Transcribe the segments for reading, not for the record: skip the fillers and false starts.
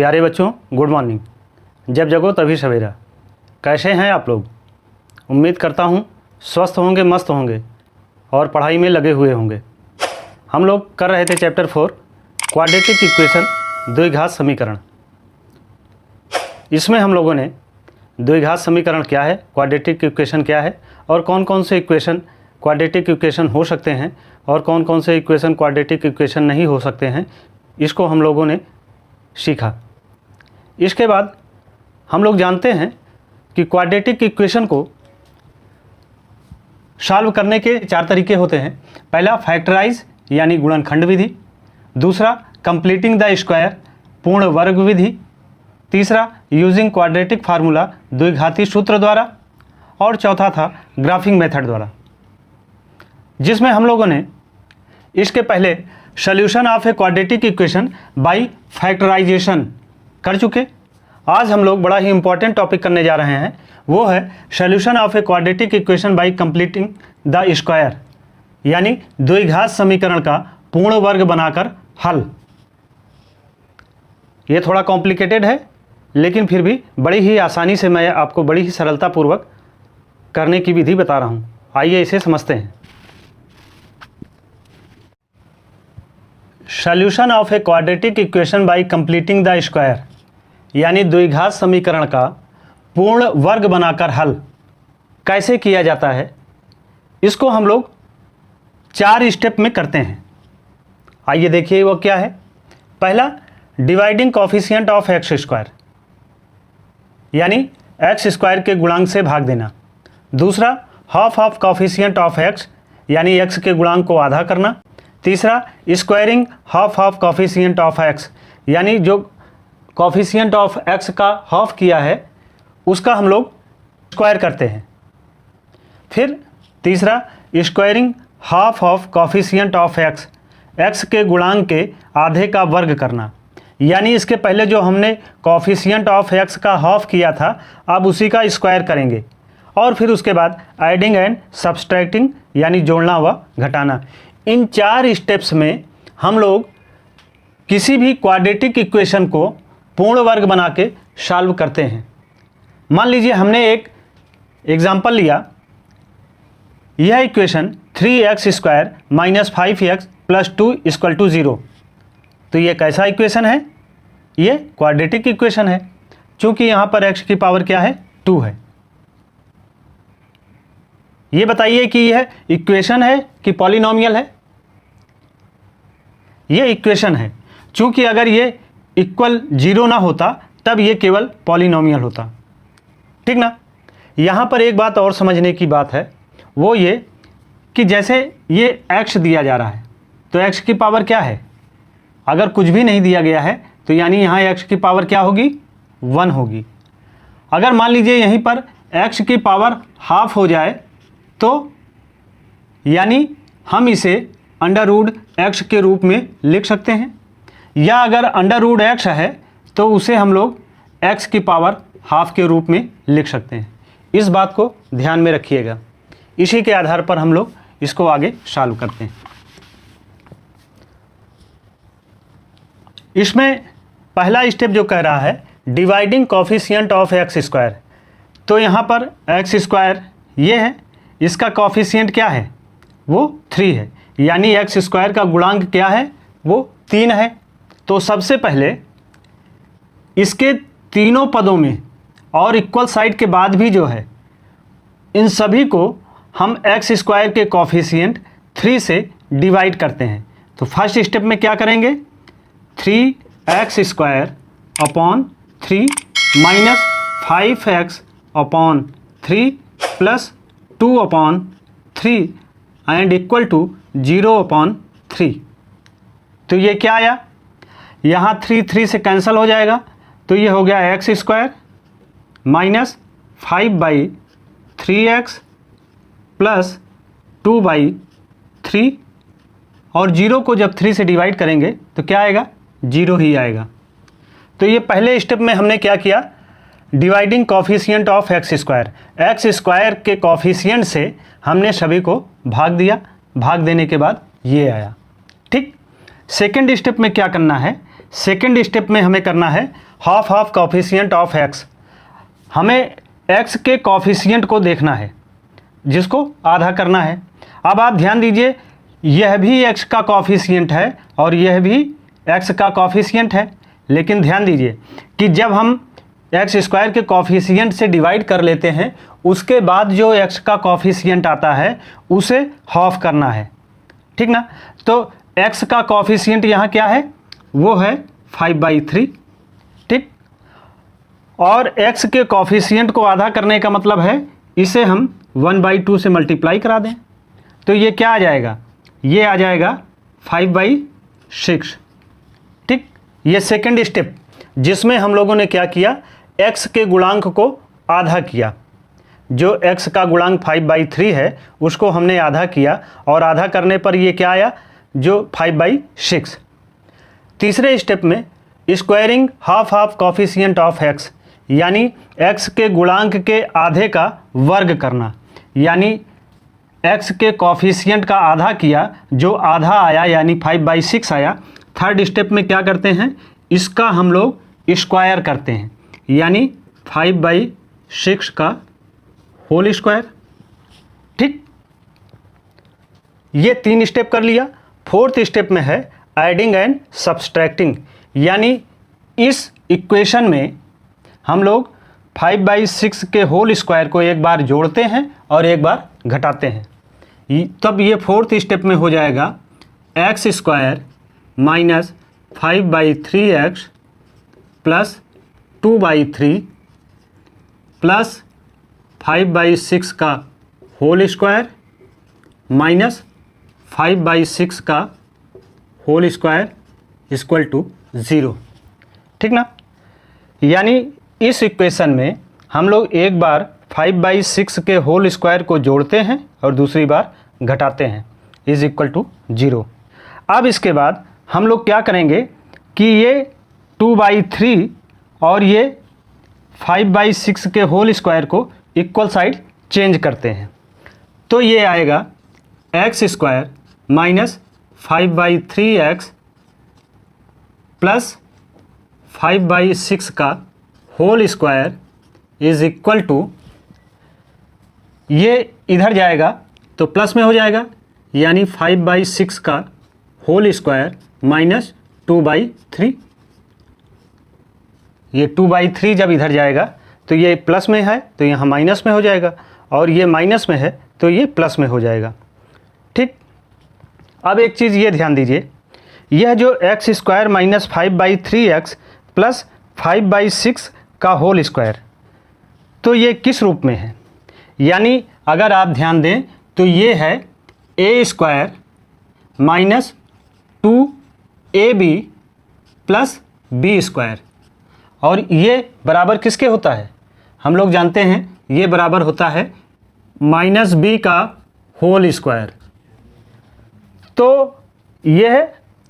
प्यारे बच्चों, good morning. जब जगो तभी सवेरा। कैसे हैं आप लोग? उम्मीद करता हूँ स्वस्थ होंगे, मस्त होंगे और पढ़ाई में लगे हुए होंगे। हम लोग कर रहे थे चैप्टर 4 क्वाड्रेटिक इक्वेशन, द्विघात समीकरण। इसमें हम लोगों ने द्विघात समीकरण क्या है, क्वाड्रेटिक इक्वेशन क्या है और कौन कौन से इक्वेशन क्वाड्रेटिक इक्वेशन हो सकते हैं और कौन कौन से इक्वेशन क्वाड्रेटिक इक्वेशन नहीं हो सकते हैं, इसको हम लोगों ने सीखा। इसके बाद हम लोग जानते हैं कि क्वाड्रेटिक इक्वेशन को सॉल्व करने के 4 तरीके होते हैं। पहला फैक्टराइज यानी गुणनखंड विधि, दूसरा कंप्लीटिंग द स्क्वायर पूर्ण वर्ग विधि, तीसरा यूजिंग क्वाड्रेटिक फार्मूला द्विघाती सूत्र द्वारा और चौथा था ग्राफिंग मेथड द्वारा, जिसमें हम लोगों ने इसके पहले solution of a quadratic equation by factorisation कर चुके। आज हम लोग बड़ा ही इंपॉर्टेंट टॉपिक करने जा रहे हैं, वो है solution of a quadratic equation bye completing the square, यानी द्विघात समीकरण का पूर्ण वर्ग बनाकर हल। ये थोड़ा कॉम्प्लिकेटेड है, लेकिन फिर भी बड़ी ही आसानी से मैं आपको बड़ी ही सरलतापूर्वक करने की विधि बता रहा हूँ। आइए इसे समझते हैं। Solution of a quadratic equation bye completing the square, यानी द्विघात समीकरण का पूर्ण वर्ग बनाकर हल कैसे किया जाता है, इसको हम लोग 4 स्टेप में करते हैं। आइए देखिए वो क्या है। पहला, dividing coefficient of x square, यानी एक्स स्क्वायर के गुणांक से भाग देना। दूसरा, half of coefficient of x, यानी एक्स के गुणांक को आधा करना। तीसरा, squaring half of coefficient of x, यानी जो कोफिशिएंट ऑफ एक्स का हाफ किया है उसका हम लोग स्क्वायर करते हैं। फिर तीसरा, squaring half of coefficient of x, x के गुणांक के आधे का वर्ग करना, यानी इसके पहले जो हमने कोफिशिएंट ऑफ एक्स का हाफ किया था अब उसी का स्क्वायर करेंगे। और फिर उसके बाद एडिंग एंड सब्सट्रैक्टिंग, यानी जोड़ना व घटाना। इन 4 स्टेप्स में हम लोग किसी भी क्वाड्रेटिक इक्वेशन को पूर्ण वर्ग बना के सॉल्व करते हैं। मान लीजिए हमने एक एग्जाम्पल लिया, यह equation 3x square minus 5x plus 2 equal to 0। तो ये कैसा इक्वेशन है? ये क्वाड्रेटिक इक्वेशन है, क्योंकि यहाँ पर x की पावर क्या है? 2 है। ये बताइए कि यह इक्वेशन है कि पॉलिनोमियल है? ये इक्वेशन है, क्योंकि अगर ये इक्वल 0 ना होता तब ये केवल पॉलिनोमियल होता, ठीक ना। यहाँ पर एक बात और समझने की बात है, वो ये कि जैसे ये x दिया जा रहा है तो x की पावर क्या है? अगर कुछ भी नहीं दिया गया है तो यानी यहाँ x की पावर क्या होगी? 1 होगी। अगर मान लीजिए यहीं पर x की पावर हाफ हो जाए तो यानी हम इसे अंडर रूट x के रूप में लिख सकते हैं, या अगर अंडर रूट x है तो उसे हम लोग x की पावर हाफ के रूप में लिख सकते हैं। इस बात को ध्यान में रखिएगा। इसी के आधार पर हम लोग इसको आगे सॉल्व करते हैं। इसमें पहला स्टेप जो कह रहा है dividing coefficient of x square, तो यहाँ पर एक्स स्क्वायर ये है, इसका कोफिशिएंट क्या है? वो 3 है, यानी एक्स स्क्वायर का गुणांक क्या है? वो 3 है। तो सबसे पहले इसके तीनों पदों में और इक्वल साइड के बाद भी जो है इन सभी को हम एक्स स्क्वायर के कोफिशिएंट 3 से डिवाइड करते हैं। तो फर्स्ट स्टेप में क्या करेंगे? 3x square upon 3 minus 5x upon 3 plus 2 upon 3 and equal to 0 upon 3। तो ये क्या आया? यहाँ 3 से कैंसिल हो जाएगा, तो ये हो गया x square minus 5/3x plus 2/3, और 0 को जब 3 से डिवाइड करेंगे तो क्या आएगा? 0 ही आएगा। तो ये पहले स्टेप में हमने क्या किया? Dividing coefficient of x square, x square के कोफिशिएंट से हमने सभी को भाग दिया। भाग देने के बाद ये आया, ठीक। सेकेंड स्टेप में क्या करना है? सेकेंड स्टेप में हमें करना है half half coefficient of x, हमें एक्स के कॉफिशिएंट को देखना है जिसको आधा करना है। अब आप ध्यान दीजिए, यह भी एक्स का कॉफिशिएंट है और यह भी एक्स का कॉफिशिएंट है, लेकिन ध्यान दीजिए कि जब हम एक्स स्क्वायर के कॉफिशिएंट से डिवाइड कर लेते हैं उसके बाद जो एक्स का कॉफिशिएंट आता है उसे हाफ करना है, ठीक ना। तो एक्स का कॉफिशिएंट यहाँ क्या है, वो है 5/3, ठीक। और एक्स के कॉफिशिएंट को आधा करने का मतलब है इसे हम 1/2 से मल्टीप्लाई करा दें, तो ये क्या आ जाएगा, ये आ जाएगा 5/6, ठीक। ये सेकंड स्टेप जिसमें हम लोगों ने क्या किया, एक्स के गुणांक को आधा किया। जो एक्स का गुणांक 5/3 है उसको हमने आधा किया और आधा करने पर ये क्या आया, जो 5/6। तीसरे स्टेप में squaring half half coefficient of x, यानी एक्स के गुणांक के आधे का वर्ग करना, यानी एक्स के कॉफिशिएंट का आधा किया, जो आधा आया यानी 5/6 आया। थर्ड स्टेप में क्या करते हैं, इसका हम लोग स्क्वायर करते हैं, यानी 5/6 का होल स्क्वायर, ठीक। ये 3 स्टेप कर लिया। फोर्थ स्टेप में है एडिंग एंड सब्सट्रैक्टिंग, यानी इस इक्वेशन में हम लोग 5/6 के होल स्क्वायर को एक बार जोड़ते हैं और एक बार घटाते हैं, तब ये फोर्थ स्टेप में हो जाएगा x square minus 5/3x plus 2/3 plus 5/6 का होल स्क्वायर माइनस 5/6 का होल स्क्वायर इक्वल टू 0, ठीक ना। यानी इस इक्वेशन में हम लोग एक बार 5/6 के होल स्क्वायर को जोड़ते हैं और दूसरी बार घटाते हैं, इज इक्वल टू 0। अब इसके बाद हम लोग क्या करेंगे कि ये 2/3 और ये 5/6 के होल स्क्वायर को इक्वल साइड चेंज करते हैं, तो ये आएगा x square minus 5/3x plus 5/6 का whole square is equal to, ये इधर जाएगा तो प्लस में हो जाएगा, यानी 5/6 का होल स्क्वायर माइनस 2/3। ये 2/3 जब इधर जाएगा तो ये प्लस में है तो यहाँ माइनस में हो जाएगा, और ये माइनस में है तो ये प्लस में हो जाएगा, ठीक। अब एक चीज़ ये ध्यान दीजिए, यह जो x square minus 5/3x plus 5/6 का होल स्क्वायर, तो ये किस रूप में है, यानी अगर आप ध्यान दें तो ये है a square minus 2ab plus B square, और ये बराबर किसके होता है, हम लोग जानते हैं ये बराबर होता है माइनस बी का होल स्क्वायर। तो यह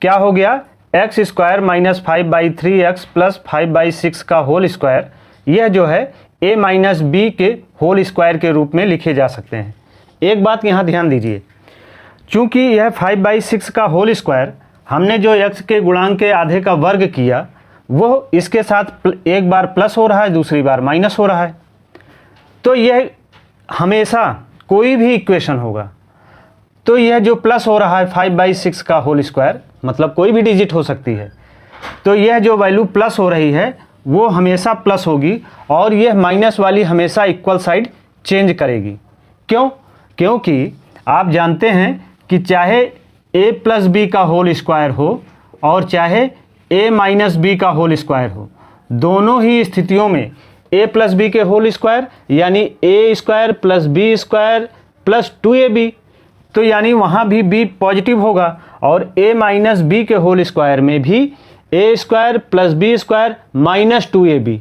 क्या हो गया, x square minus 5/3x plus 5/6 का होल स्क्वायर, यह जो है a माइनस बी के होल स्क्वायर के रूप में लिखे जा सकते हैं। एक बात यहाँ ध्यान दीजिए, चूँकि यह 5/6 का होल स्क्वायर हमने जो x के गुणांक के आधे का वर्ग किया वो इसके साथ एक बार प्लस हो रहा है, दूसरी बार माइनस हो रहा है, तो यह हमेशा कोई भी इक्वेशन होगा तो यह जो प्लस हो रहा है 5/6 का होल स्क्वायर, मतलब कोई भी डिजिट हो सकती है, तो यह जो वैल्यू प्लस हो रही है वो हमेशा प्लस होगी और यह माइनस वाली हमेशा इक्वल साइड चेंज करेगी। क्यों? क्योंकि आप जानते हैं कि चाहे a प्लस बी का होल स्क्वायर हो और चाहे a माइनस बी का होल स्क्वायर हो, दोनों ही स्थितियों में a प्लस बी के होल स्क्वायर यानी a square plus B square plus 2ab, तो यानी वहाँ भी b पॉजिटिव होगा, और a माइनस बी के होल स्क्वायर में भी a square plus B square minus 2ab,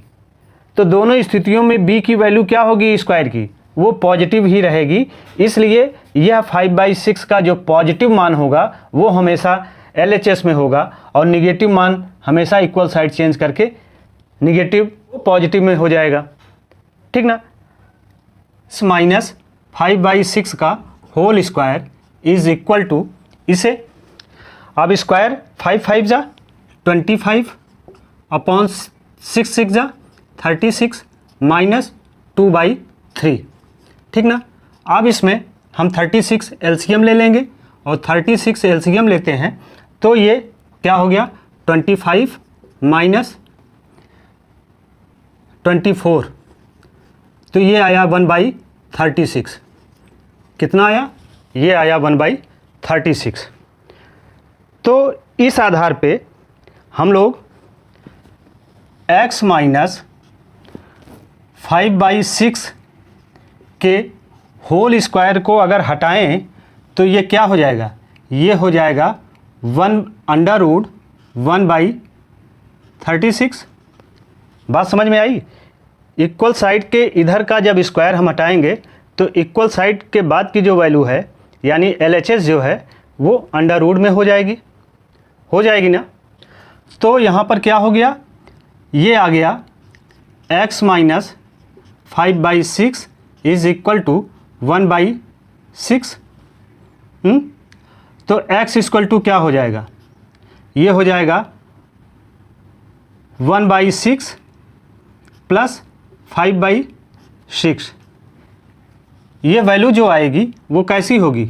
तो दोनों स्थितियों में b की वैल्यू क्या होगी स्क्वायर की, वो पॉजिटिव ही रहेगी। इसलिए यह 5/6 का जो पॉजिटिव मान होगा वो हमेशा LHS में होगा और निगेटिव मान हमेशा इक्वल साइड चेंज करके निगेटिव पॉजिटिव में हो जाएगा, ठीक ना। माइनस 5/6 का whole square is equal to, इसे अब स्क्वायर 5 5 जा 25 अपॉन 6 6 जा 36 माइनस 2/3, ठीक ना। अब इसमें हम 36 एलसीएम ले लेंगे और 36 एलसीएम लेते हैं तो ये क्या हो गया 25 माइनस 24, तो ये आया 1/36। कितना आया? ये आया 1/36। तो इस आधार पे हम लोग x माइनस 5/6 के होल स्क्वायर को अगर हटाएं तो ये क्या हो जाएगा? ये हो जाएगा 1/1/36। बात समझ में आई? इक्वल साइड के इधर का जब स्क्वायर हम हटाएंगे तो इक्वल साइड के बाद की जो वैल्यू है यानी LHS जो है वो अंडर रूट में हो जाएगी ना। तो यहाँ पर क्या हो गया? ये आ गया x minus 5/6 is equal to 1/6। तो x इक्वल टू क्या हो जाएगा? ये हो जाएगा 1/6 प्लस 5/6। ये वैल्यू जो आएगी वो कैसी होगी?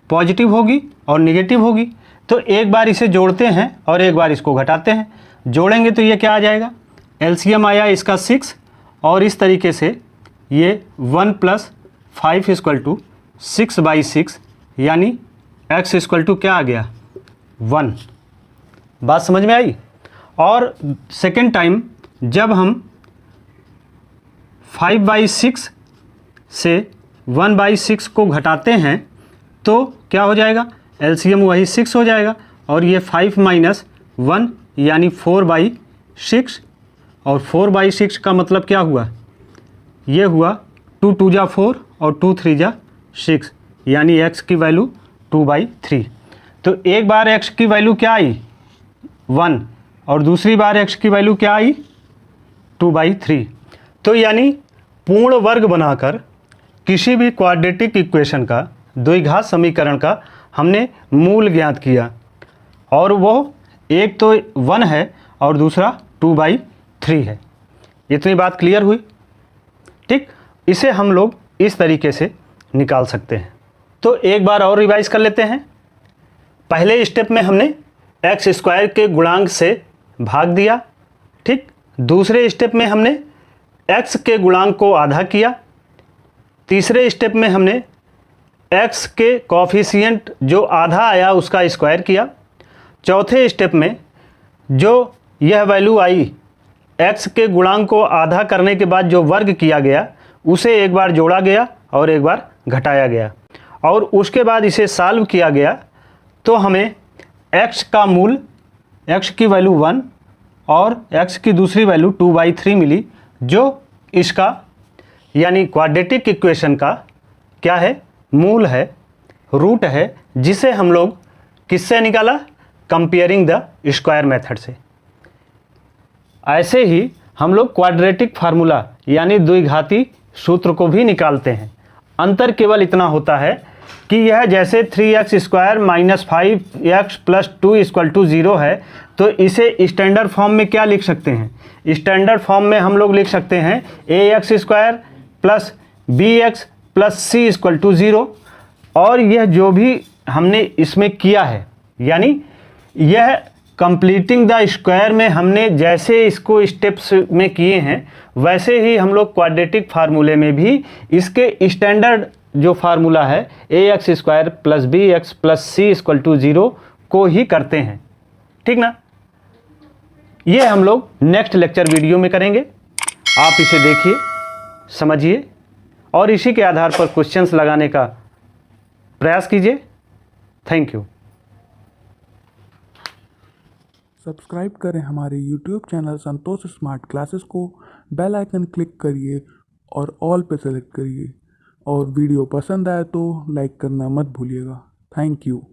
पॉजिटिव होगी और नेगेटिव होगी। तो एक बार इसे जोड़ते हैं और एक बार इसको घटाते हैं। जोड़ेंगे तो ये क्या आ जाएगा? एलसीएम आया इसका 6 और इस तरीके से ये 1 + 5 = 6/6 यानी x इक्वल टू क्या आ गया? 1। बात समझ में आई? और सेकेंड टाइम जब हम 5/6 से 1/6 को घटाते हैं तो क्या हो जाएगा? एलसीएम वही 6 हो जाएगा और ये 5 माइनस 1 यानी 4/6 और 4/6 का मतलब क्या हुआ? ये हुआ 2 2 जा 4 और 2 3 जा 6 यानी x की वैल्यू 2/3। तो एक बार x की वैल्यू क्या आई? 1 और दूसरी बार x की वैल्यू क्या आई? 2/3। तो यानी पूर्ण वर्ग बनाकर किसी भी क्वाड्रेटिक इक्वेशन का द्विघात समीकरण का हमने मूल ज्ञात किया और वो एक तो 1 है और दूसरा 2/3 है। इतनी बात क्लियर हुई? ठीक, इसे हम लोग इस तरीके से निकाल सकते हैं। तो एक बार और रिवाइज कर लेते हैं। पहले स्टेप में हमने x² के गुणांक से भाग दिया, ठीक। दूसरे स्टेप में हमने x के गुणांक को आधा किया। तीसरे स्टेप में हमने x के कॉफिशिएंट जो आधा आया उसका स्क्वायर किया। चौथे स्टेप में जो यह वैल्यू आई x के गुणांक को आधा करने के बाद जो वर्ग किया गया उसे एक बार जोड़ा गया और एक बार घटाया गया और उसके बाद इसे सॉल्व किया गया तो हमें x का मूल, x की वैल्यू 1 और x की दूसरी वैल्यू 2/3 मिली, जो इसका यानी क्वाड्रेटिक इक्वेशन का क्या है? मूल है, रूट है, जिसे हम लोग किससे निकाला? कंपेयरिंग द स्क्वायर मेथड से। ऐसे ही हम लोग क्वाड्रेटिक फार्मूला यानी द्विघाती सूत्र को भी निकालते हैं। अंतर केवल इतना होता है कि यह जैसे 3x² - 5x + 2 = 0 है तो इसे स्टैंडर्ड फॉर्म में क्या लिख सकते हैं? स्टैंडर्ड फॉर्म में हम लोग लिख सकते हैं ax² + bx + c = 0। और यह जो भी हमने इसमें किया है यानी यह कंप्लीटिंग द स्क्वायर में हमने जैसे इसको स्टेप्स में किए हैं वैसे ही हम लोग क्वाड्रेटिक फार्मूले में भी इसके स्टैंडर्ड जो फार्मूला है ax² + bx + c = 0 को ही करते हैं, ठीक ना। ये हम लोग नेक्स्ट लेक्चर वीडियो में करेंगे। आप इसे देखिए, समझिए और इसी के आधार पर क्वेश्चंस लगाने का प्रयास कीजिए। Thank you. सब्सक्राइब करें हमारे YouTube चैनल संतोष स्मार्ट क्लासेस को, बेल आइकन क्लिक करिए और ऑल पे सेलेक्ट करिए और वीडियो पसंद आए तो लाइक करना मत भूलिएगा। Thank you.